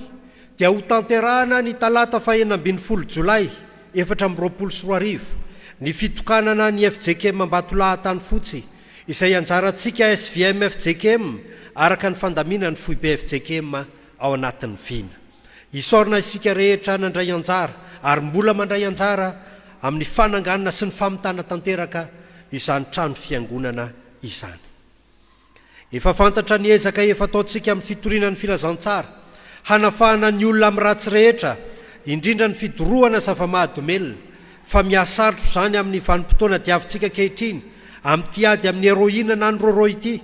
dia ho tanterahana ny talata 9 Jolay 2024 ny fitokanana ny FJKM Ambatolahatany fotsy izay anjarantsika SVM FJKM araka ny fandamina ny foibe FJKM ao anatin'ny vina. Isaorana isika rehetra nandray anjara ary mbola mandray anjara amin'ny fananganana sy ny famitana tanteraka izany trano fiangonana izany. Efa fantatra ny ezaka efa ataontsika amin'ny fitoriana ny filazantsara, hanafahana ny olona amin'ny ratsy rehetra, indrindra ny fidorohana zava-mahadomelona, fa miasarotro izany amin'ny vanim-potoana diavintsika kehitriny, amin'ny tiady amin'ny heroïna na ny roro ity.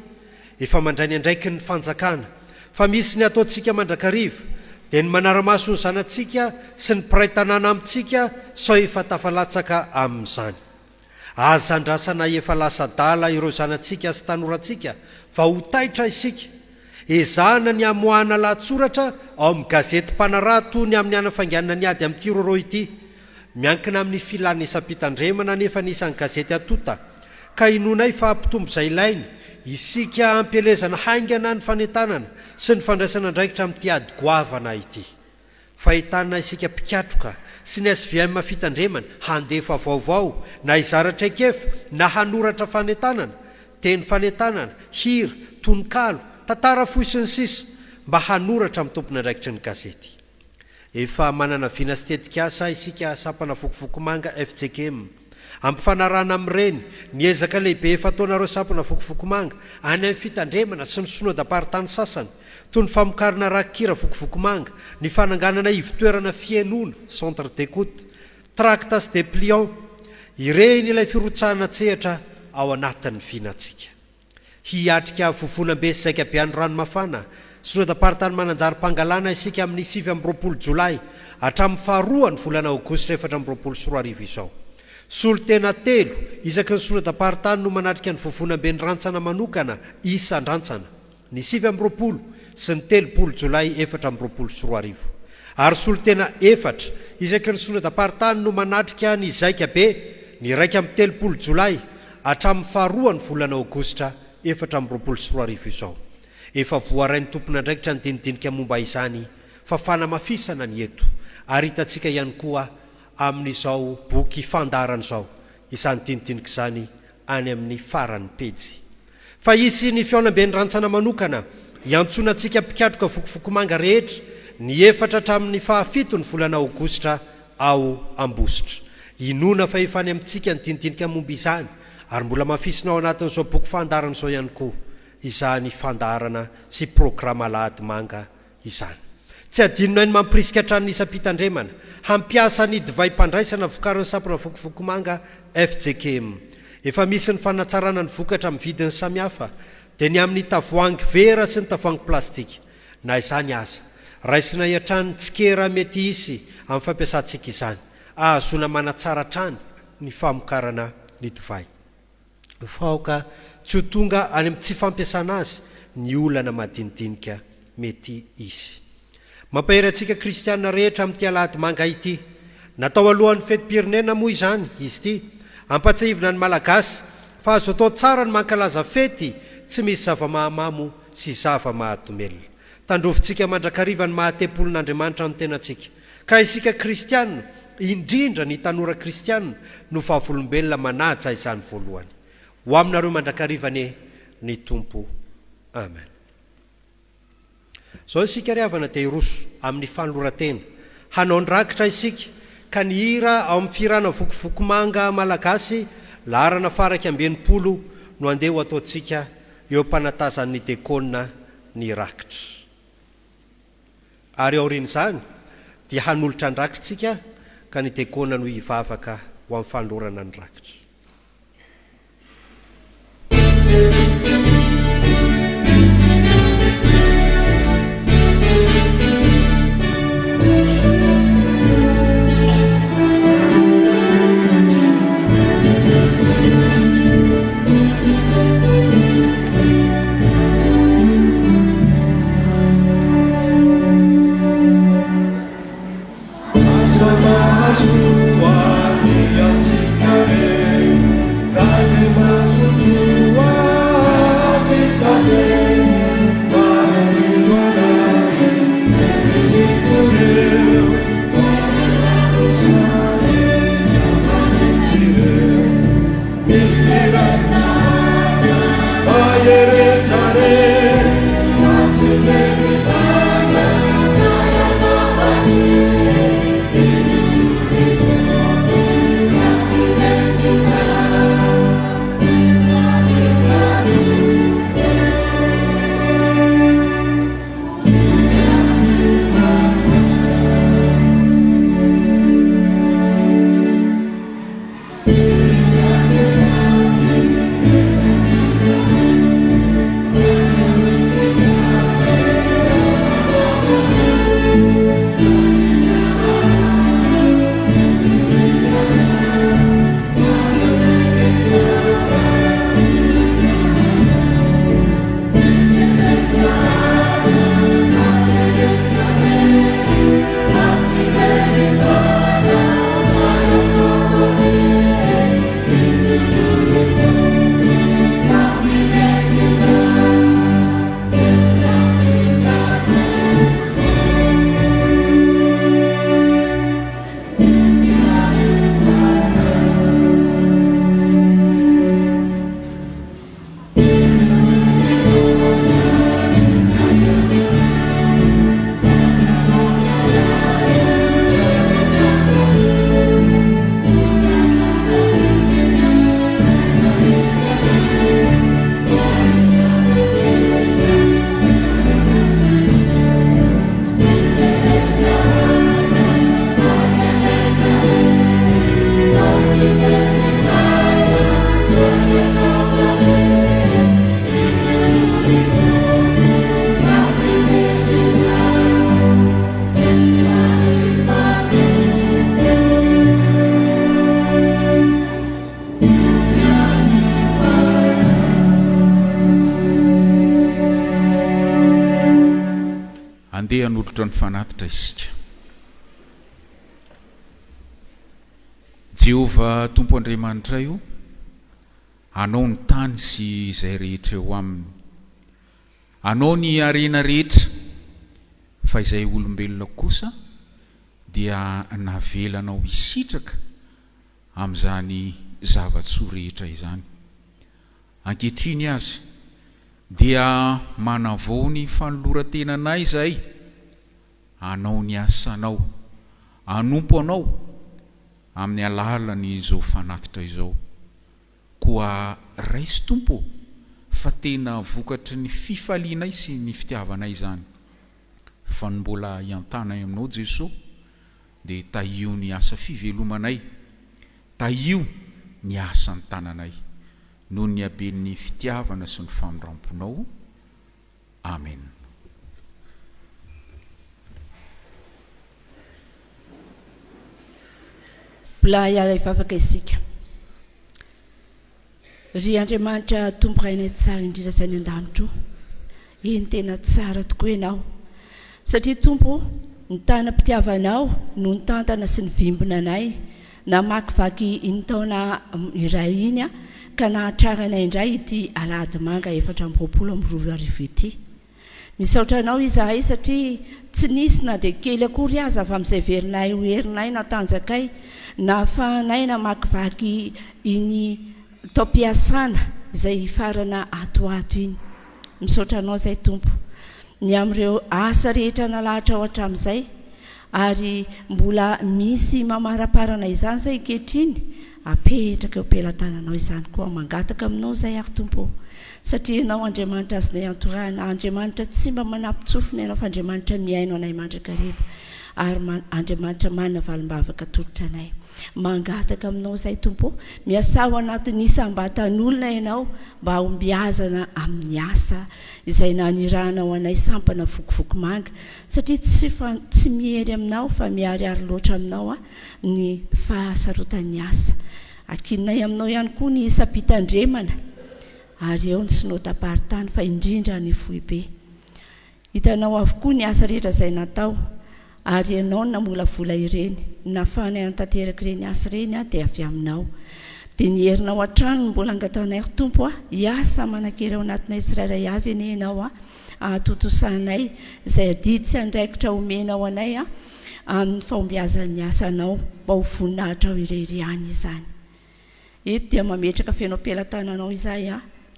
Efa mandray ny andraiky ny fanjakana, fa misy ny ataontsika mandrakariva, dia ny manaramaso ny zanantsika sy ny mpiray tanàna amintsika sao efa tafalatsaka amin'izany. Aza andrasana efa lasa dala ireo zanantsika sy tanorantsika fa ho taitra isika. Ezahana ny amoahana lahatsoratra ao amin'ny gazety mpanarato ny amin'ny anafanganana ny ady amin'ity roro ity. Miankina amin'ny filana isam-pitandremana nefa nisan'ny gazety atota, ka inonay fa ampitombo izay ilainy isika ampielezana haingana ny fanentanana sy ny fandraisana andraikitra amin'ity ady goavana ity. Fahitana isika mpikatroka sy ny SVM fitandremana handefa vaovao na izaratra ekefa na hanoratra fanentanana, teny fanentanana, hira, tononkalo, tantara fohy sy ny sisa mba hanoratra amin'ny tompon'andraikitry ny gazety. Efa manana vina sy tetika asa isika sampana vokovokomanga FJKM amin'ny fanarana amin'ireny ny ezaka lehibe efa ataonareo sampana vokovokomanga any amin'ny fitandremana sy ny synodam-paritany sasany, toy ny famokarana rakikira vokovokomanga, ny fananganana ivitoerana fienoana centre d'écoute, tracta sy dépliant, ireny ilay firotsahana tsehatra ao anatin'ny vinantsika. Hiatrika fofonam-be sy saika be any ranomafana, synodam-paritany mananjara-pangalana isika amin'ny 7 Jolay hatramin'ny 2 volana Aogositra 2024 izao. Solo tena telo isaky ny synodam-paritany no manatrika ny fofonam-be ny rantsana manokana isan-drantsana, ny 7 sy ny 3 Jolay 2024. Ary solo tena efatra isaky ny synodam-paritany no manatrika ny zaika be ny raika amin'ny 3 Jolay hatramin'ny 2 volana Aogositra 2024 izao. Efa voarain'ny tompon'andraikitra ny dinidinika momba izany fa fanamafisana ny eto, ary hitantsika ihany koa amin'izao boky fandarana izao izany dinidinika izany any amin'ny farany pejy. Fa isy ny fiaonam-be ny rantsana manokana iantsonantsika mpikatroka vokovokomanga rehetra ny 4 hatramin'ny 7 ny volana Aogositra ao Ambositra. Inona fa efa any amintsika ny dinidinika momba izany, ary mbola mafisina ao anatin'izao boky fandarana izao ihany koa izany fandarana sy programa lahady manga izany. Tsy adinona ny mampirisika hatrany isam-pitandremana, hampiasa ny divay mpandraisana vokariny sampana vokovokomanga FJKM. Efa misy ny fanatsarana ny vokatra amin'ny vidiny samihafa, dia ny amin'ny tavoahangy vera sy ny tavoahangy plastika. Na izany aza, raisina hiatrany tsikera mety isy amin'ny fampiasantsika izany, ahazona manatsara trany ny famokarana ny divay. Faoka tsy ho tonga any amin'ny tsy fampiasana azy ny olana madinidinika mety isy. Mampahery antsika kristianina rehetra amin'ity alahady manga ity. Natao alohan'ny fetim-pirenena moa izany izy ity, ampatsahivina ny malagasy fa azo atao tsara ny mankalaza fety tsy misy zava-mahamamo sy zava-mahadomelona. Tandrovintsika mandrakariva ny mahatem-polon'Andriamanitra no tenantsika. Ka isika kristianina, indrindra ny tanora kristianina no fahavolombelona manaja izany voalohany. Ho aminareo mandrakarivane ny tompo. Amen. Zao isika riavana dia iroso amin'ny fanolorantena, hanao ndrakitra isika ka ny hira ao amin'ny firana vokovokomanga malagasy laharana faraka 20 no andeha ho ataontsika eo ampanatazan'ny dekona ny rakitra ary aorian'izany dia hanolotra ny rakitritsika ka ny dekona no hivavaka ho amin'ny fanolorana ny rakitra. Hanolotra ny fanatitra isika. Jehova Tompo Andriamanitra io, anao ny tany sy izay rehetra eo aminy, anao ny arena rehetra, fa izay olombelona kosa dia navelanao isitraka amin'izany zavatsoa rehetra izany. Ankehitriny azy dia manavao ny fanoloran-tenanay izay, anao ny asanao, anompo anao amin'ny alalan'ny izao fanatitra izao. Koa raisy Tompo, fa tena vokatry ny fifalianay sy ny fitiavanay izany. Fa ny mbola hiantanay aminao Jesosy, dia tahio ny asa fivelomanay, tahio ny asa ny tananay, noho ny haben'ny fitiavana sy ny famindramponao. Amen. Mbola hiala hivavaka isika. Ry Andriamanitra Tompo Rainay tsara indrindra izay ny an-danitro, eny tena tsara tokoa ianao, satria Tompo ny tanam-pitiavanao no nitantana sy ny vimbina anay, namakivaky iny taona iray iny ka nahatraranay indray ity alahady manga 420 ity. Misaotra anao izahay satria tsy nisy na dia kely akory azy avy amin'izay verinay ho herinay natanjakay, nahafahanay namakivaky iny taom-piasana izay farana atoato iny. Misaotra anao izay Tompo, ny amin'ireo asa rehetra nalahatra ao hatramin'izay, ary mbola misy mamaraparana izany izay ankehitriny, apetraka eo ampelantananao izany koa mangataka aminao zay ary tompo satria ianao Andriamanitra azonay antorana Andriamanitra tsy mba manampitsofina ianao fa Andriamanitra miaino anay mandrakariva ary Andriamanitra manana valim-bavaka tolotra anay mangataka aminao zay tompo miasao anatin'ny isam-batan'olona ianao mba hombiazana amin'ny asa izay nanirahanao anay sampana vokovoko manga satria tsy miery aminao fa miariary loatra aminao ny fahasarotan'ny asa akinay aminao ihany koa ny isa-pitandremana ary eo ny sinotam-paritany fa indrindra ny foibe hitanao avokoa ny asa rehetra izay natao ary ianao namola vola ireny nafanay antanteraka ireny asa ireny dia avy aminao dia ny herinao an-trano mbola angatanay tompo hiasa manan-kely ao anatinay tsirairay avy ene ianao ahatotosanay izay adidy tsy andraikitra omenao anay amin'ny fahombiazan'ny asanao mba ho voninahitra ao ireriany izany eto dia mametraka fenao am-pelantananao izay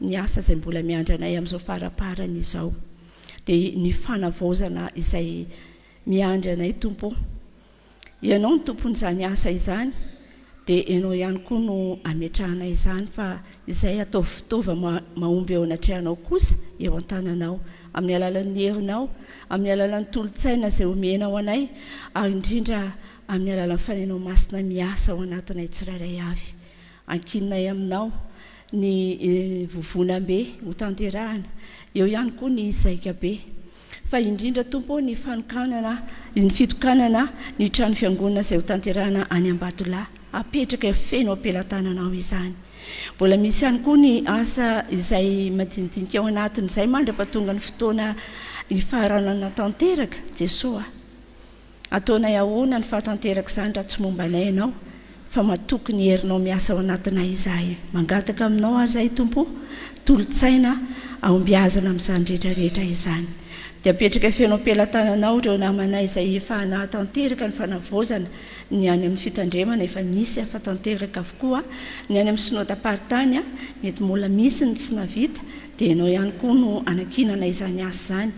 ny asa izay mbola miandry anay amin'izao faraparana izao dia ny fanavaozana izay miandry anay tompo ianao ny tompon'izany asa izany dia ianao ihany koa no ametrahanay izany fa izay atao fitaova mahomby eo anatrehanao kosa eo an-tananao amin'ny alalan'ny herinao amin'ny alalan'ny tolotsaina izay omenao anay ary indrindra amin'ny alalan'ny fanainao masina miasa ao anatinay tsirairay avy ankinay aminao ny vovonam-be ho tanterahana eo ihany koa ny zaika be fa indrindra tompo ny fanokanana ny fitokanana ny trano fiangonana izay ho tanterahana any Ambatolahy apetraka feno am-pelantananao izany mbola misy ihany koa ny asa izay madinidinika ao anatiny izay mandra-pahatonga ny fotoana ny faharanana tanteraka Jesosy ataonay ahoana ny fahatanteraka izany raha tsy momba anay ianao fa matoky ny herinao miasa ao anatinay izahay mangataka aminao ary izay tompo tolotsaina ahombiazana amin'izany rehetrarehetra izany dia apetraka fenao am-pelantananao ireo namanay izay efa nahatanteraka ny fanavaozana ny any amin'ny fitandremana efa nisy afa tanteraka avokoa ny any amin'ny sinotam-paritany mety mbola misy ny tsy navita dia ianao ihany koa no anakinana izany asa izany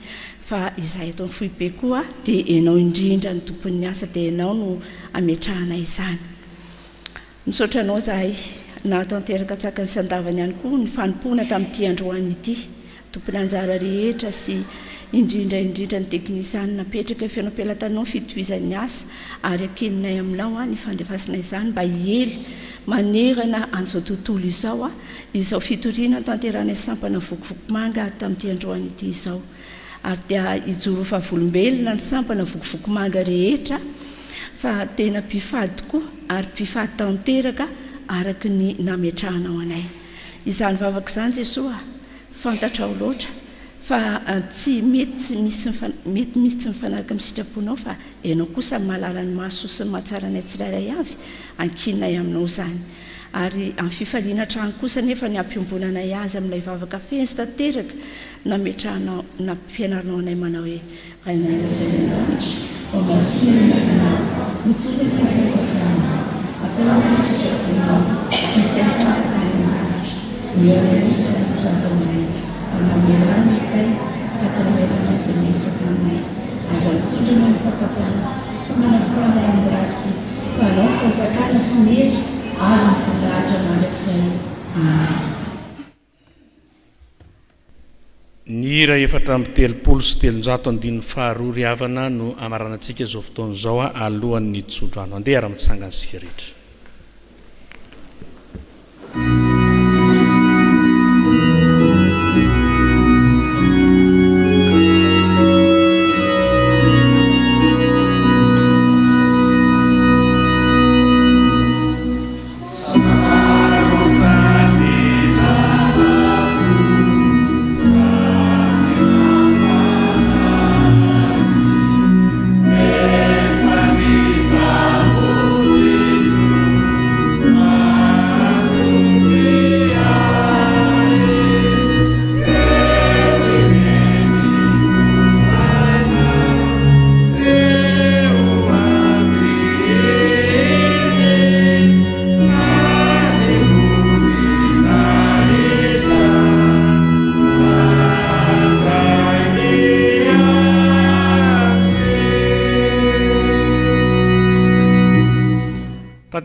fa izay atao ny foibe koa dia ianao indrindra ny tompon'ny asa dia ianao no ametrahana izany misaotra anao zahay nahatanteraka tsaka ny sandavany ihany koa ny fanompona tamin'ity androany ity tompony anjara rehetra sy indrindra ny teknisiany napetraka fenao am-pelantananao fitohizan'ny asa ary akeninay aminao ny fandefasinay izany mba hiely manerana an'izao tontolo izao fitoriana tanteranay sampana vokovoko manga tamin'ity androany ity izao ary dia hijoro fahavolombelona ny sampana vokovoko manga rehetra fa tena mpifady tokoa ary mpifady tanteraka araka ny nametrahanao anay izany vavaka izany Jesosy fantatrao loatra fa tsy mety misy tsy mifanaraka amin'ny sitraponao fa ianao kosa mahalala ny maso sy ny mahatsara anay tsirairay avy ankinay aminao izany ary amin'ny fifaliana trano kosa nefa ny ampiomboananay azy amin'ilay vavaka feny sy tanteraka nametrahanao nampianarinao anay manao hoe rainay ny hira efatra amby telopolo sy telonjato andiny faharoa ry havana no amaranantsika izao fotoan'izao alohan'ny tsodrano andeha ara-mitsangany sika rehetra Thank you.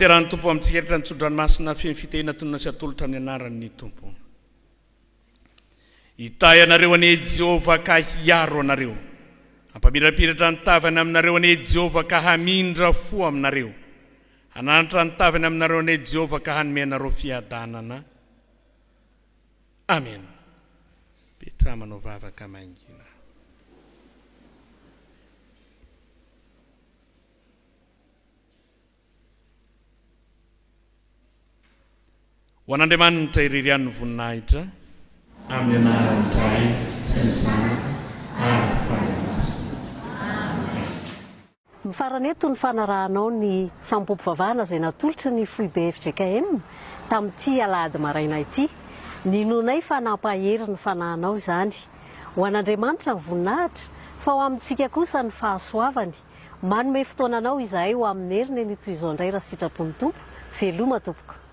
tanterahany tompo amintsika etra nitsodranomasina fifitehina tonina sy atolotra amin'ny anaran'ny tompo hitay anareo ane Jehova ka hiaro anareo ampamirapiratra ny tavany aminareo ane Jehova ka hamindra fo aminareo hananatra ny tavany aminareo ane Jehova ka hanome anareo fiadanana amen petra manao vavaka mangina ho an'Andriamanitra iririan'ny voninahitra amin'ny anaran'ny Tray sy ny Zanaka ary Fanahy Masina. Mifaran'eto ny fanarahanao ny fampopivavahana izay natolotry ny foibe FJKM tamin'ity alahady maraina ity. Ninonay fa nampahery ny fanahinao izany. Ho an'Andriamanitra ny voninahitra fa ho amintsika kosa ny fahasoavany. Manome fotoananao izahay ho amin'ny heriny ny toy izao indray raha sitrapon'ny Tompo. Veloma tompoko.